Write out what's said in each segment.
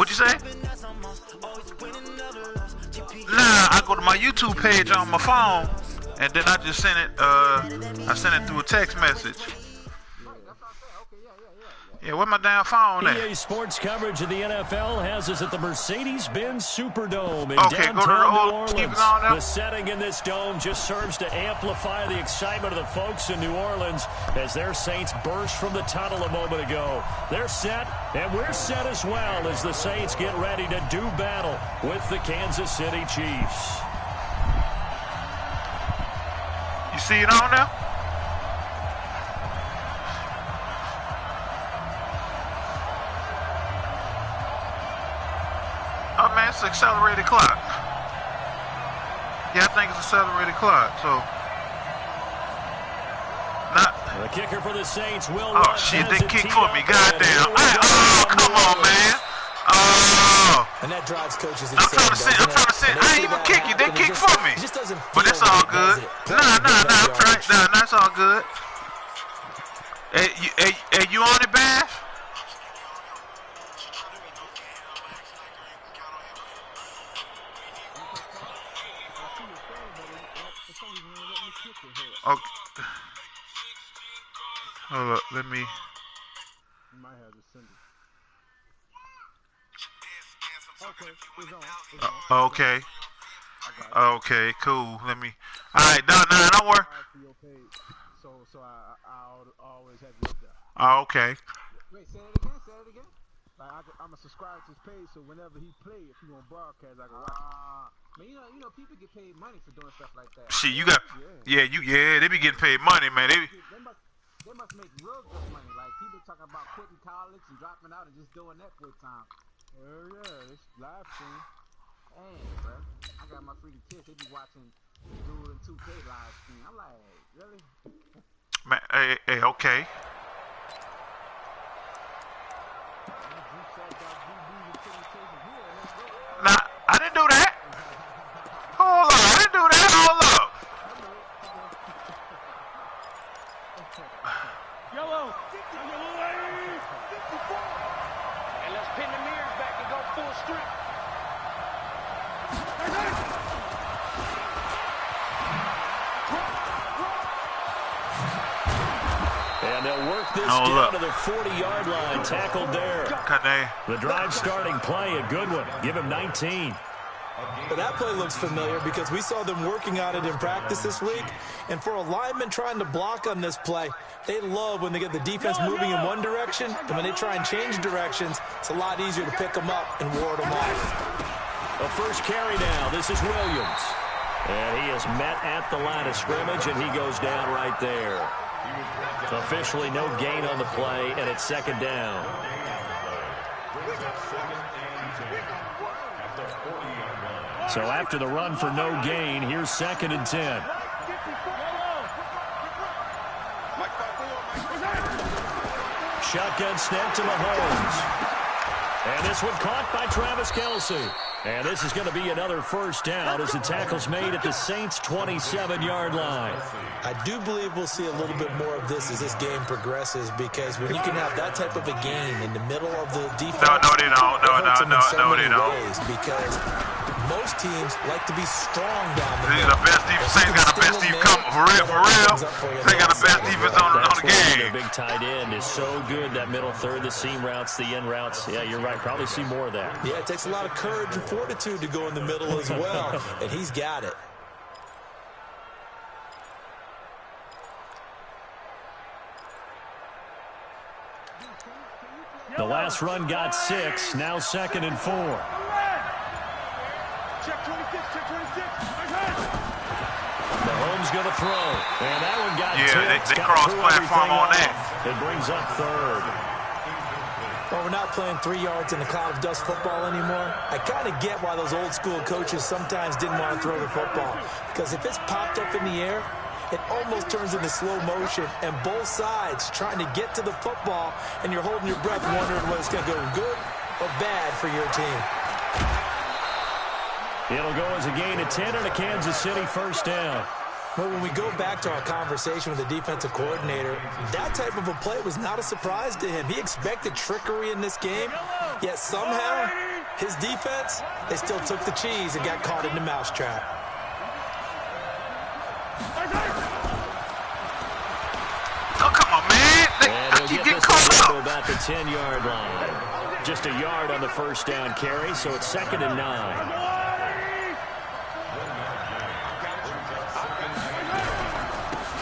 What'd you say? Nah, I go to my YouTube page on my phone, and then I just send it. I send it through a text message. Yeah, where my damn phone at? EA Sports coverage of the NFL has us at the Mercedes-Benz Superdome in downtown New Orleans. The setting in this dome just serves to amplify the excitement of the folks in New Orleans as their Saints burst from the tunnel a moment ago. They're set, and we're set as well as the Saints get ready to do battle with the Kansas City Chiefs. You see it on there? Oh man, it's accelerated clock. Yeah, I think it's accelerated clock. So, not. The kicker for the Saints will. Oh shit, they kick for me. Goddamn. Oh, come on, man. Oh. And that drives coaches. I'm trying to send. I ain't even kick you. They kick for me. But it's all good. Nah. I'm trying. Nah, that's all good. Hey, you on it, Bash? Okay. Hold up, let me. Okay. Okay, cool. Let me. All right, no, don't worry. So I always have you up there. Oh, okay. Wait, say it again. Like I'm a subscriber to his page, so whenever he play, if he on broadcast, I can watch. Man, you know, people get paid money for doing stuff like that. Shit, you got, yeah, they be getting paid money, man. They must make real good money. Like people talking about quitting college and dropping out and just doing that full time. Hell yeah, it's live stream. Dang, bro, I got my freaking kids. They be watching Dude and 2K live stream. I'm like, really? Man, hey, okay. Nah, I didn't do that. Hold on, I didn't do that. Hold up. Yellow. And let's pin the mirrors back and go full strength. And they'll work this down to the 40-yard line. Tackled there. The drive starting play, a good one. Give him 19. Well, that play looks familiar because we saw them working on it in practice this week. And for a lineman trying to block on this play, they love when they get the defense moving in one direction. And when they try and change directions, it's a lot easier to pick them up and ward them off. The first carry now. This is Williams. And he is met at the line of scrimmage, and he goes down right there. Officially no gain on the play, and it's second down. So after the run for no gain, here's 2nd and 10. Shotgun snap to Mahomes. And this one caught by Travis Kelce. And this is going to be another first down as the tackle's made at the Saints' 27-yard line. I do believe we'll see a little bit more of this as this game progresses, because when you can have that type of a gain in the middle of the defense, no, they don't. Because most teams like to be strong down the middle. The best defense. Saints got the best defense coming. For real. They got the best defense on the game. Their big tight end is so good, that middle third, the seam routes, the in routes. Yeah, you're right. Probably see more of that. Yeah, it takes a lot of courage and fortitude to go in the middle as well, and he's got it. The last run got 6, now 2nd and 4. Check 26, check 26. Mahomes going to throw, and that one got tipped. They cross-platform on that. It brings up 3rd. Well, we're not playing 3 yards in the cloud of dust football anymore. I kind of get why those old school coaches sometimes didn't want to throw the football, because if it's popped up in the air, it almost turns into slow motion, and both sides trying to get to the football, and you're holding your breath wondering whether it's going to go good or bad for your team. It'll go as a gain of 10 and a Kansas City first down. Well, when we go back to our conversation with the defensive coordinator, that type of a play was not a surprise to him. He expected trickery in this game, yet somehow His defense, they still took the cheese and got caught in the mousetrap. Oh, come on, man. I keep getting caught up. About the 10-yard line. Just a yard on the first down carry, so it's 2nd and 9.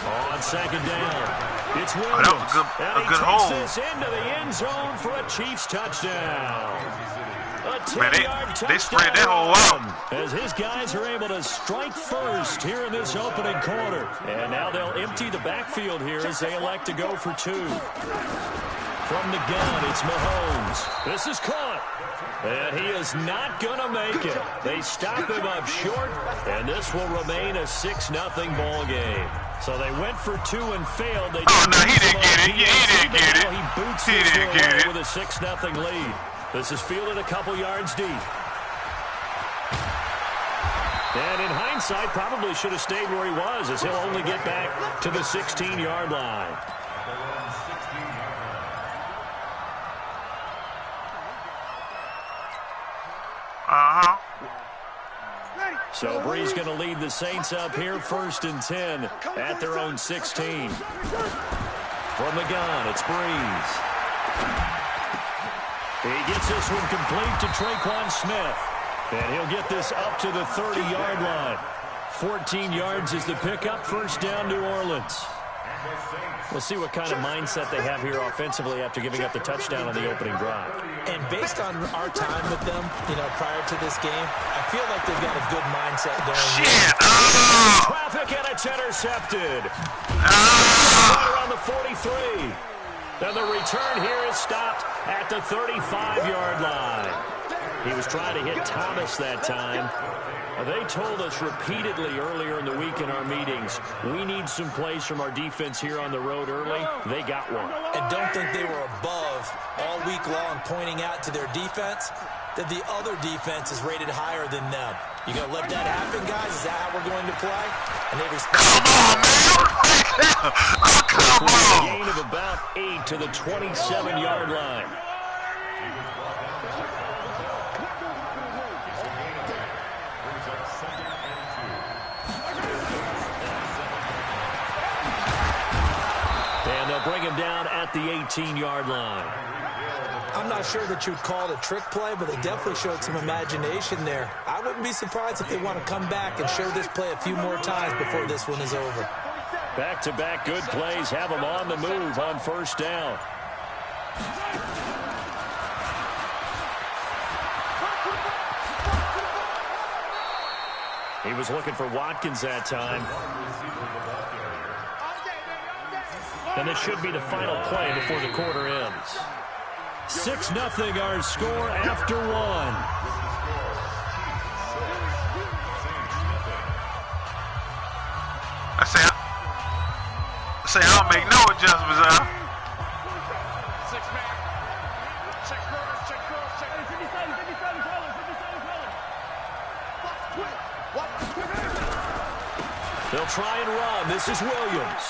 On 2nd down, it's Williams. That was a good hold. This into the end zone for a Chiefs touchdown. Man, they spread that whole out. As his guys are able to strike first here in this opening quarter. And now they'll empty the backfield here as they elect to go for 2. From the gun, it's Mahomes. This is caught. And he is not going to make it. They stop him up short, and this will remain a 6-0 ball game. So they went for 2 and failed. He didn't get it. He didn't get it. He boots his way with a 6-0 lead. This is fielded a couple yards deep. And in hindsight, probably should have stayed where he was, as he'll only get back to the 16-yard line. So Brees going to lead the Saints up here, 1st and 10 at their own 16. From the gun, it's Brees. He gets this one complete to Traquan Smith. And he'll get this up to the 30-yard line. 14 yards is the pickup, 1st down, New Orleans. We'll see what kind of mindset they have here offensively after giving up the touchdown on the opening drive. And based on our time with them, prior to this game, I feel like they've got a good mindset going. Traffic, and it's intercepted. Around the 43. Then the return here is stopped at the 35-yard line. He was trying to hit Thomas that time. They told us repeatedly earlier in the week in our meetings, we need some plays from our defense here on the road early. They got one. And don't think they were above all week long pointing out to their defense that the other defense is rated higher than them. You going to let that happen, guys? Is that how we're going to play? And they respect. Come on! A gain of about 8 to the 27-yard line. And they'll bring him down at the 18-yard line. I'm not sure that you'd call it a trick play, but they definitely showed some imagination there. I wouldn't be surprised if they want to come back and show this play a few more times before this one is over. Back-to-back good plays have them on the move on 1st down. He was looking for Watkins that time. And this should be the final play before the quarter ends. 6-0 our score after 1. I say I'll make no adjustments, huh? They'll try and run. This is Williams.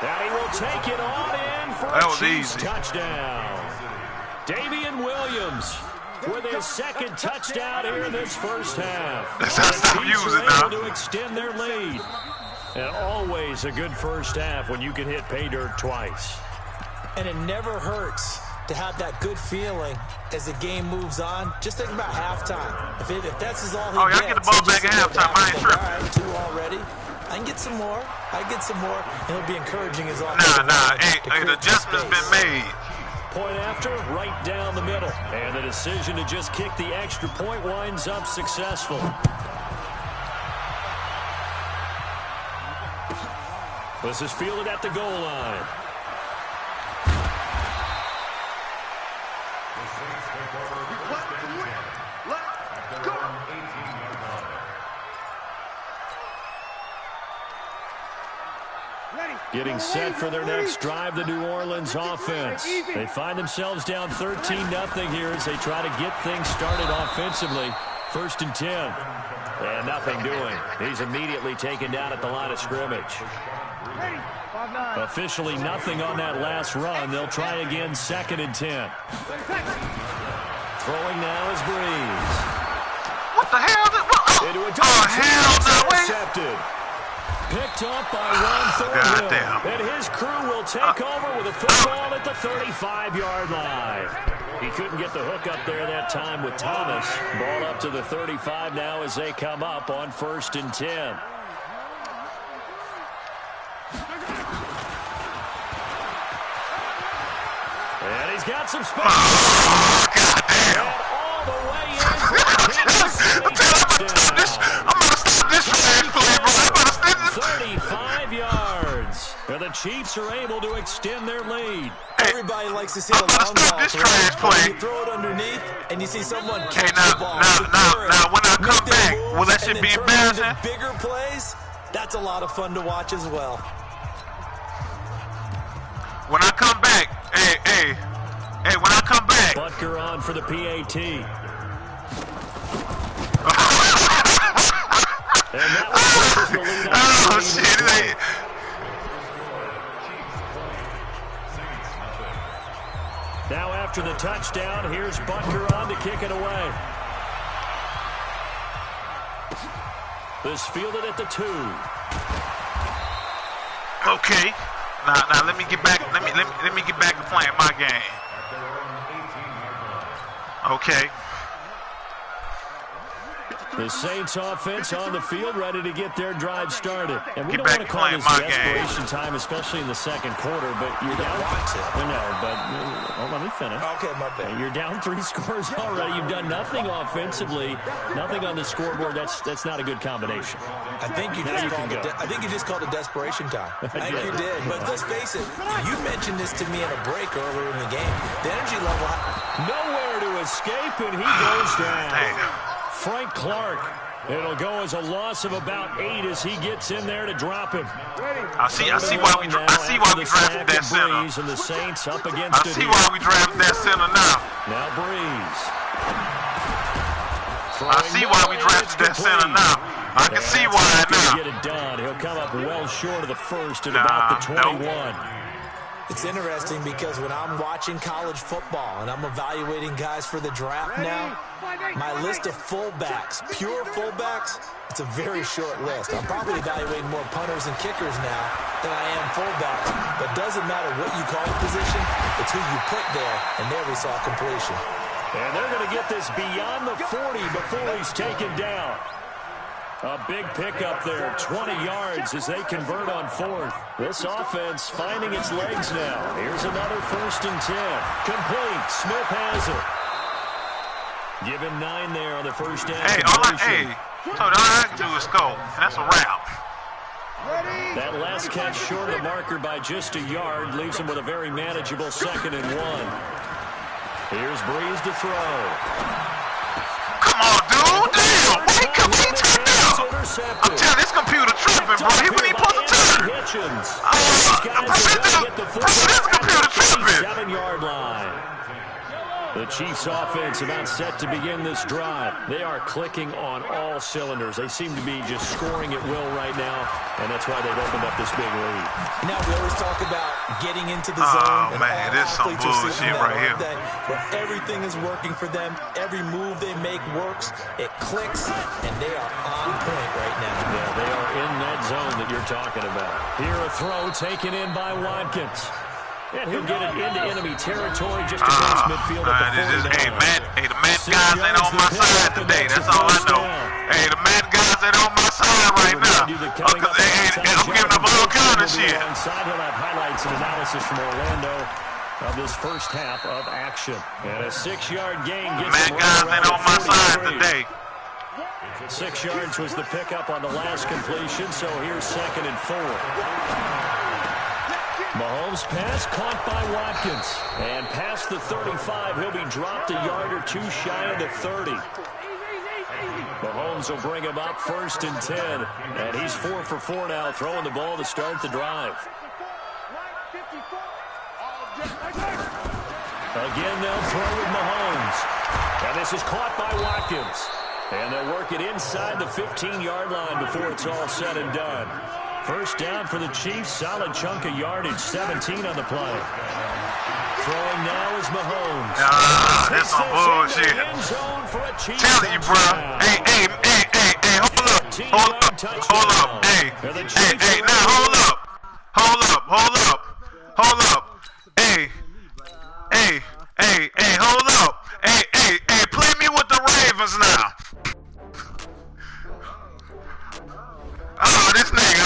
And he will take it on in for a Chiefs touchdown. Damian Williams with his 2nd touchdown here in this 1st half. That's how stop using now. To extend their lead. And always a good 1st half when you can hit pay dirt twice. And it never hurts to have that good feeling as the game moves on. Just think about halftime. If that's all he gets. I get the ball back at halftime. I ain't tripping. All right, 2 already. I can get some more. And it'll be encouraging as all. Hey, the adjustment's been made. Point after, right down the middle. And the decision to just kick the extra point winds up successful. This is fielded at the goal line. Getting set for their next drive, the New Orleans offense. They find themselves down 13-0 here as they try to get things started offensively. 1st and 10. And nothing doing. He's immediately taken down at the line of scrimmage. Officially nothing on that last run. They'll try again 2nd and 10. Throwing now is Brees. the hell? Oh, hell no. Intercepted. Picked up by Ron Thornhill. Goddamn. And his crew will take over with a football at the 35-yard line. He couldn't get the hook up there that time with Thomas. Ball up to the 35 now as they come up on 1st and 10. And he's got some space. Oh, goddamn. And all the way in for a Kansas City touchdown. I'm going to stop this trash play, bro. I'm going to stop this. 35 yards. And the Chiefs are able to extend their lead. Everybody likes to see a long ball. This trash play. You throw it underneath, and you see someone Hey, catch the ball. now, when I come back, will that shit be embarrassing? Bigger plays, that's a lot of fun to watch as well. When I come back, hey, when I come back. Butker on for the PAT. And that was the lead. Oh, shit. Now after the touchdown, here's Butker on to kick it away. This fielded at the 2. Okay. Now let me get back. Let me get back to playing my game. Okay. The Saints offense on the field, ready to get their drive started. And we Get don't back want to to call playing this my desperation time, especially in the second quarter, but you're down. Let me finish. Okay, my bad. You're down 3 scores already. You've done nothing offensively, nothing on the scoreboard. That's not a good combination. I think you just called it desperation time. I think you did. But let's face it, you mentioned this to me in a break earlier in the game. The energy level. Nowhere to escape, and he goes down. Damn. Frank Clark. It'll go as a loss of about 8 as he gets in there to drop him. I see why we drafted that center. And the Saints up against I see why we drafted that center now. Now Breeze. I see why we drafted that center now. I can see why now. Get it done. He'll come up well short of the first at about the 21. Nope. It's interesting because when I'm watching college football and I'm evaluating guys for the draft now, my list of fullbacks, pure fullbacks, it's a very short list. I'm probably evaluating more punters and kickers now than I am fullbacks. But it doesn't matter what you call the position, it's who you put there, and there we saw completion. And they're going to get this beyond the 40 before he's taken down. A big pickup there, 20 yards as they convert on 4th. This offense finding its legs now. Here's another 1st and 10. Complete. Smith has it. Give him 9 there on the first down. So all I have to do is score. That's a wrap. That last catch short of the marker by just a yard leaves him with a very manageable 2nd and 1. Here's Breeze to throw. Come on, dude. Damn. Why he turned down? I'm telling this computer tripping, bro. He wouldn't even put the turn. This computer tripping. 7-yard line. The Chiefs offense about set to begin this drive. They are clicking on all cylinders. They seem to be just scoring at will right now, and that's why they've opened up this big lead. Now, we always talk about getting into the zone. Oh, man, this is some bullshit right here. Where everything is working for them. Every move they make works. It clicks, and they are on point right now. Yeah, they are in that zone that you're talking about. Here a throw taken in by Watkins. And he'll get it into enemy territory just across midfield at the 49. The Met guys ain't on my side today. That's all I know. Hey, the Met guys ain't on my side right now. I'm giving up all kind of shit. Alongside, he'll have highlights and analysis from Orlando of this first half of action. And a 6-yard gain gets Met guys ain't on my side today. 6 yards was the pickup on the last completion, so here's 2nd and 4. Mahomes pass caught by Watkins. And past the 35, he'll be dropped a yard or 2 shy of the 30. Mahomes will bring him up 1st and 10. And he's 4 for 4 now, throwing the ball to start the drive. Again, they'll throw with Mahomes. And this is caught by Watkins. And they'll work it inside the 15-yard line before it's all said and done. First down for the Chiefs. Solid chunk of yardage. 17 on the play. Throwing now is Mahomes. That's some bullshit. End zone for a Chiefs Telling you, bro. Hey, hold up. Hey, now hold up. Hey, hold up. Hey, play me with the Ravens now. Oh, this nigga.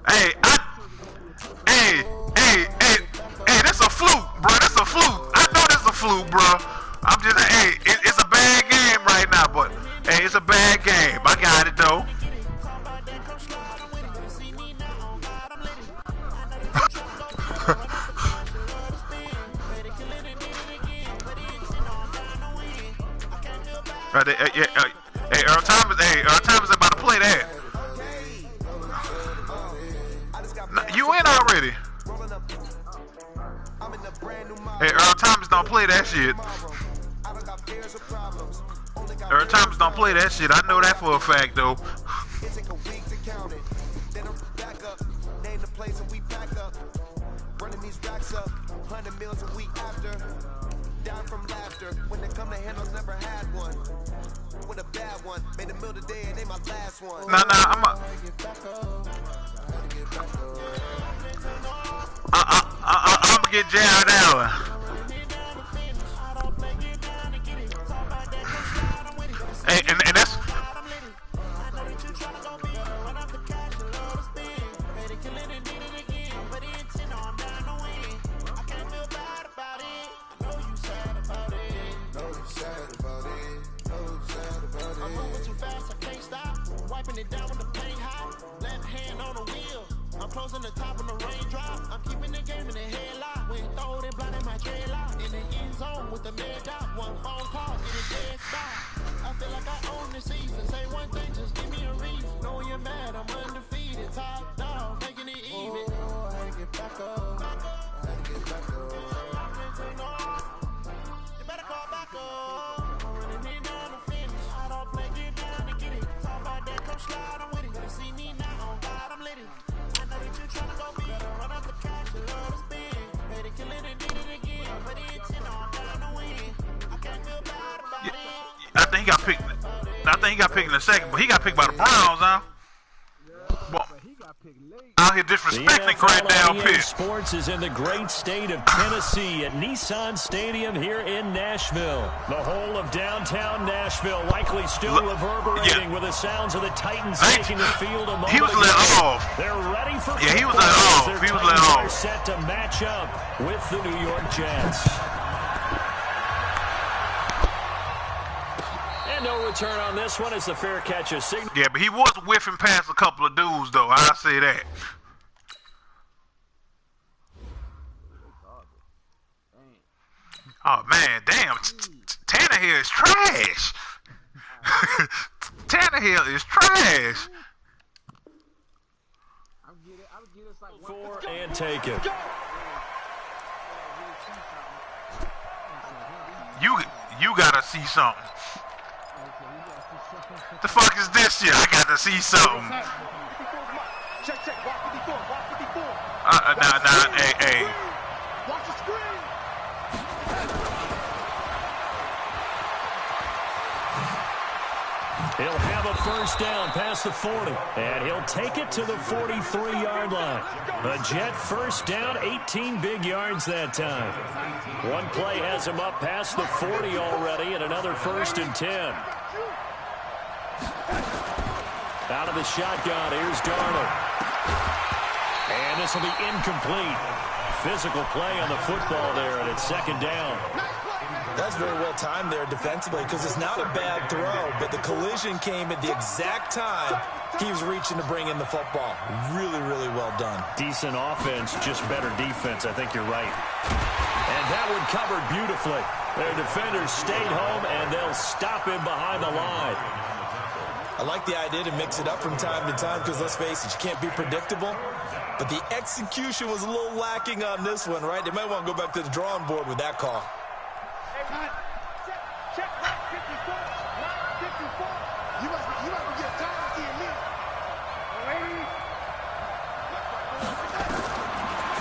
Hey, that's a fluke, bro. That's a fluke. I know that's a fluke, bro. I'm just, it's a bad game right now, but, hey, it's a bad game. I got it, though. Earl Thomas about to play that. You in already? Hey, Earl Thomas don't play that shit. Earl Thomas don't play that shit. I know that for a fact, though. I'm gonna get Jared Allen. Hey, and that's. I'm closing the top on the raindrop. I'm keeping the game in the headlock. When throw it blind in my dreadlock. In the end zone with the mad dot. One phone call, get a dead stop. I feel like I own the season. Say one thing, just give me a reason. Know you're mad, I'm undefeated. Top dog, making it even. Oh, I had to get back up. You better call back up. Running in down the finish. I don't play, get down to get it. Talk about that, come slide, I'm with it. Gonna see me now, on God, I'm lit it. I think he got picked in the second, but he got picked by the Browns, huh? Well, out here disrespecting Crandall Pitt. Sports is in the great state of Tennessee at Nissan Stadium here in Nashville. The whole of downtown Nashville likely still reverberating with the sounds of the Titans taking the field a moment He was ago. let off. They're ready for he was let off. Their He was let Titans off. are set to match up with the New York Jets. And no return on this one as the fair catch is signal. Yeah, but he was whiffing past a couple of dudes, though. I'll say that. Oh, man, damn. Tannehill is trash. Tannehill is trash. Four and take it. You gotta see something. The fuck is this shit? I gotta see something. Hey. Watch the screen. He'll have a first down past the 40, and he'll take it to the 43-yard line. The Jet first down, 18 big yards that time. One play has him up past the 40 already, and another 1st and 10. Out of the shotgun, here's Darnold. And this will be incomplete. Physical play on the football there, and it's 2nd down. That's very well timed there defensively because it's not a bad throw, but the collision came at the exact time he was reaching to bring in the football. Really, really well done. Decent offense, just better defense. I think you're right. And that one covered beautifully. Their defenders stayed home, and they'll stop him behind the line. I like the idea to mix it up from time to time because, let's face it, you can't be predictable. But the execution was a little lacking on this one, right? They might want to go back to the drawing board with that call. Check 54. You must be getting tired of seeing me.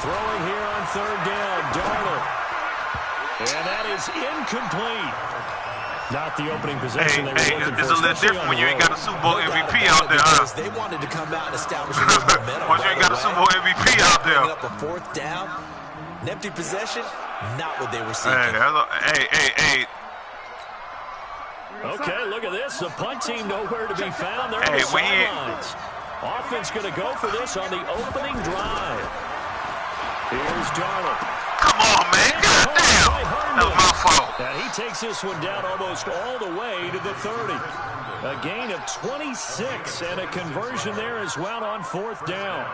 Throwing here on third down, Darnold. And that is incomplete. Not the opening possession they were looking for. It's a little different when you ain't got a Super Bowl MVP out there, huh? They wanted to come out and establish a little momentum. Once you ain't got a Super Bowl MVP out there. Up a fourth down, an empty possession, not what they were seeking. Hey. Okay, look at this. The punt team nowhere to be found. They're on the sidelines. Offense going to go for this on the opening drive. Here's Darnold. Come on, man. Goddamn. That was my fault. And he takes this one down almost all the way to the 30. A gain of 26 and a conversion there as well on fourth down.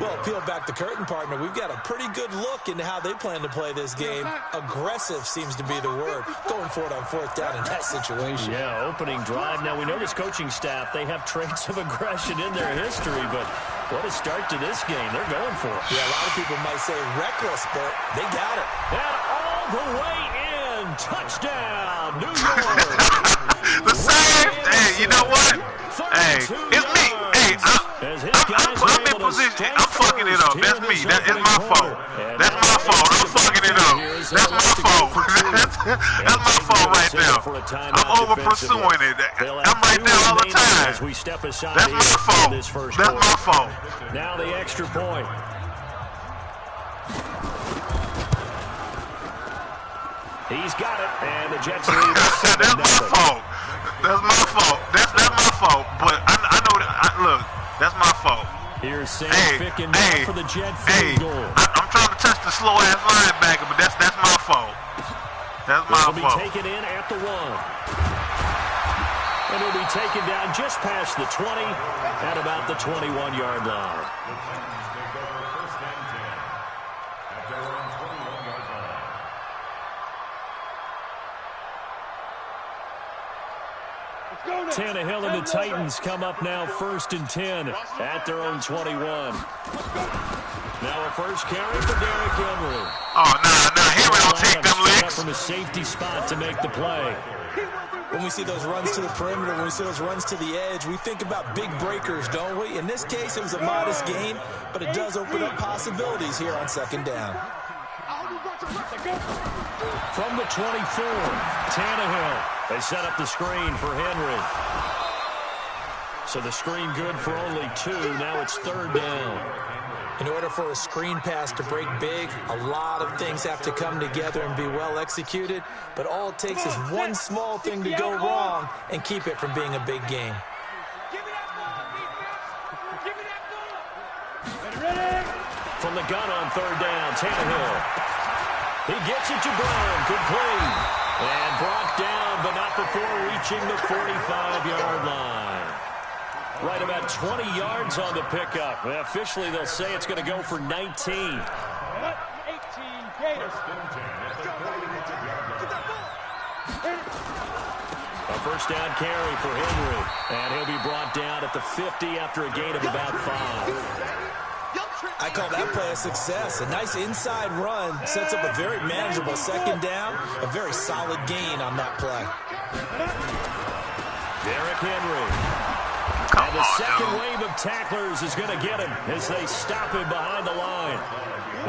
Well, peel back the curtain, partner. We've got a pretty good look into how they plan to play this game. Aggressive seems to be the word. Going for it on fourth down in that situation. Yeah, opening drive. Now, we know this coaching staff, they have traits of aggression in their history, but what a start to this game. They're going for it. Yeah, a lot of people might say reckless, but they got it. And all the way in. Touchdown, New York. The same. Hey, you know what? Hey, it's me. Hey, I'm in position. I'm fucking it up. That's me. That is my fault. That's my fault. I'm fucking it up. That's my fault. That's my fault right there. I'm over pursuing it. I'm right there all the time. That's my fault. That's my fault. Now the extra point. He's got it, and the Jets lead. That's my fault. That's my fault. That's my fault. But I know that. Look, that's my fault. Here's Sam Ficken now for the Jet field goal. I'm trying to touch the slow ass linebacker, but that's my fault. That's my fault. He'll be taken in at the 1. And he'll be taken down just past the 20 at about the 21-yard line. Tannehill and the Titans come up now 1st and 10 at their own 21. Now a first carry for Derrick Henry. Oh, nah, Henry don't take them licks. From a safety spot to make the play. When we see those runs to the perimeter, when we see those runs to the edge, we think about big breakers, don't we? In this case, it was a modest gain, but it does open up possibilities here on second down. From the 24, Tannehill. They set up the screen for Henry. So the screen good for only 2. Now it's third down. In order for a screen pass to break big, a lot of things have to come together and be well executed. But all it takes is one small thing to go wrong and keep it from being a big game. From the gun on third down, Tannehill. He gets it to Brown, complete. And brought down, but not before reaching the 45-yard line. Right about 20 yards on the pickup. Officially, they'll say it's going to go for 19. 18 Gators. A first down carry for Henry. And he'll be brought down at the 50 after a gain of about 5. I call that play a success. A nice inside run sets up a very manageable second down. A very solid gain on that play. Derrick Henry. And the second wave of tacklers is going to get him as they stop him behind the line.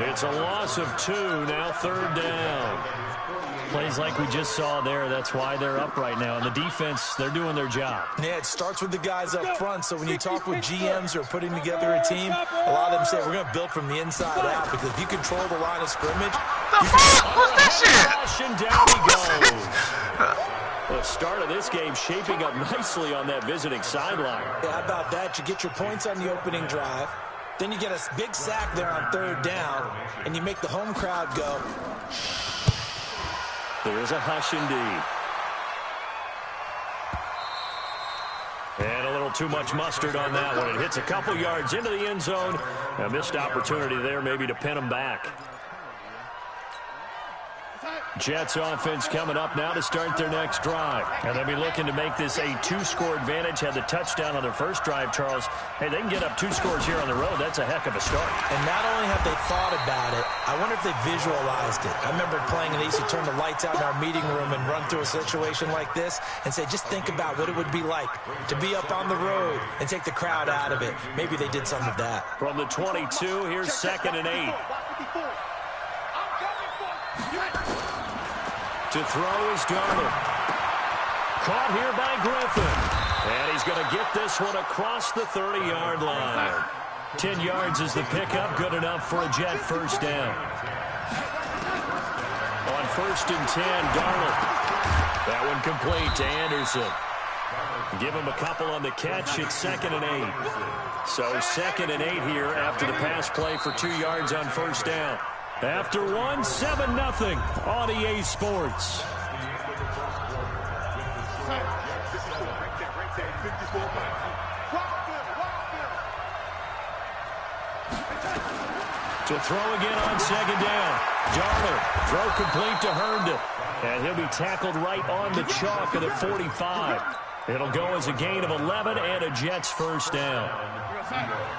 It's a loss of 2, now third down. Plays like we just saw there. That's why they're up right now. And the defense, they're doing their job. Yeah, it starts with the guys up front. So when you talk with GMs who are putting together a team, a lot of them say we're going to build from the inside out because if you control the line of scrimmage. What's this shit? And down he goes. The start of this game shaping up nicely on that visiting sideline. Yeah, how about that? You get your points on the opening drive. Then you get a big sack there on third down, and you make the home crowd go. There's a hush indeed. And a little too much mustard on that one. It hits a couple yards into the end zone. A missed opportunity there maybe to pin them back. Jets offense coming up now to start their next drive. And they'll be looking to make this a 2-score advantage. Had the touchdown on their first drive, Charles. Hey, they can get up 2 scores here on the road. That's a heck of a start. And not only have they thought about it, I wonder if they visualized it. I remember playing and they used to turn the lights out in our meeting room and run through a situation like this and say, just think about what it would be like to be up on the road and take the crowd out of it. Maybe they did some of that. From the 22, here's 2nd and 8. To throw is Darnold. Caught here by Griffin. And he's going to get this one across the 30-yard line. 10 yards is the pickup. Good enough for a Jet first down. On 1st and 10, Darnold. That one complete to Anderson. Give him a couple on the catch. It's 2nd and 8. So 2nd and 8 here after the pass play for 2 yards on first down. After one, 7-0 on EA Sports. To throw again on 2nd down. Darnold, throw complete to Herndon. And he'll be tackled right on the chalk of the 45. It'll go as a gain of 11 and a Jets first down.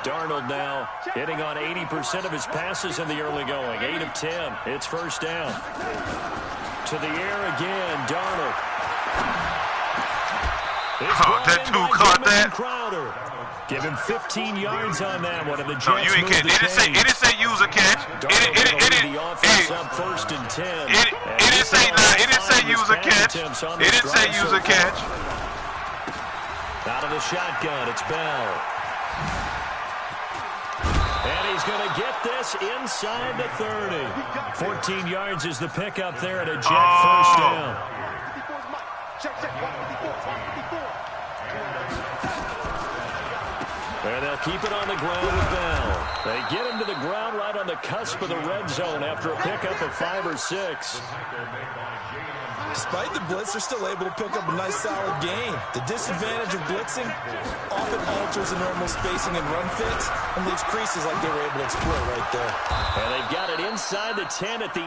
Darnold now hitting on 80% of his passes in the early going. 8 of 10. It's first down. To the air again, Darnold. That dude caught that. Crowder. Give him 15 yards on that one. And the Jets no, you ain't catch. It didn't say use a catch. It didn't. Up 1st and 10. It didn't say it didn't say use a catch. It didn't say use a catch. Out of the shotgun, it's Bell. And he's going to get this inside the 30. 14 yards is the pickup there at a Jet first down. And they'll keep it on the ground with Bell. They get him to the ground right on the cusp of the red zone after a pickup of 5 or 6. Despite the blitz, they're still able to pick up a nice, solid gain. The disadvantage of blitzing often alters the normal spacing and run fits and leaves creases like they were able to exploit right there. And they've got it inside the 10 at the 8.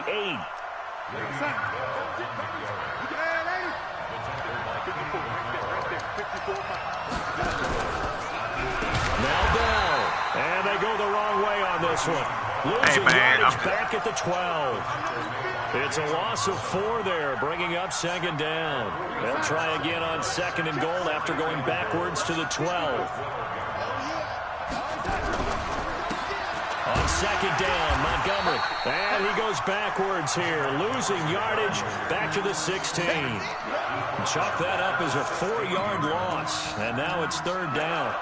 Now Bell. And they go the wrong way on this one. Losing yardage back at the 12. It's a loss of 4 there, bringing up 2nd down. They'll try again on 2nd and goal after going backwards to the 12. On 2nd down, Montgomery. And he goes backwards here, losing yardage back to the 16. Chalk that up as a 4-yard loss, and now it's 3rd down.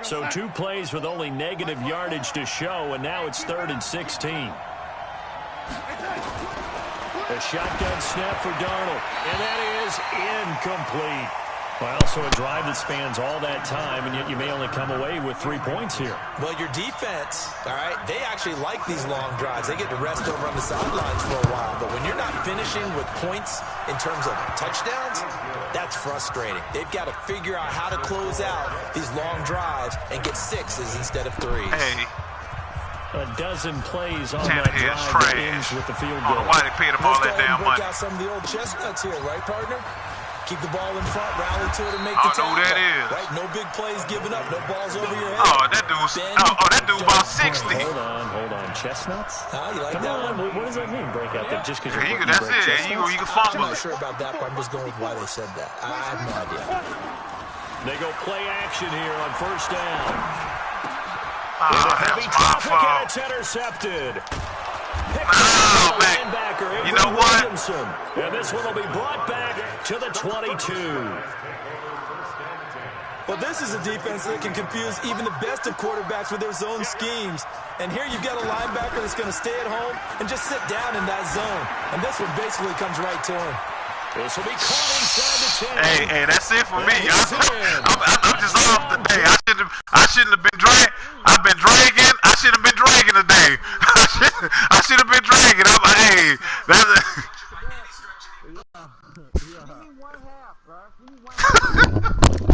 So 2 plays with only negative yardage to show, and now it's 3rd and 16. A shotgun snap for Darnold, and that is incomplete. Well, so a drive that spans all that time, and yet you may only come away with 3 points here. Well, your defense, all right, they actually like these long drives. They get to rest over on the sidelines for a while. But when you're not finishing with points in terms of touchdowns, that's frustrating. They've got to figure out how to close out these long drives and get 6s instead of 3s. Hey. A dozen plays on that drive that ends with the field goal. Why they paid them all that damn money? Break out some of the old chestnuts here, right, partner? Keep the ball in front, rally to it, and make the tackle. I know who that is. Right? No big plays given up, no balls over your head. Oh, that dude about 60. Hold on. Chestnuts? You like Come that on. one? What does that mean, break out there? Just because you That's it. You can fumble. I'm not sure about that, but I'm just going with why they said that. I have no idea. They go play action here on 1st down. That's my fault. And it's intercepted. Oh, man. You know what? And this one will be brought back to the 22. Well, this is a defense that can confuse even the best of quarterbacks with their zone schemes. And here you've got a linebacker that's going to stay at home and just sit down in that zone. And this one basically comes right to him. This will be caught inside the 10. Hey, that's it for me. I'm just off today. I shouldn't have been dragging. I've been dragging. I should have been dragging today. I should have been dragging. Hey, that's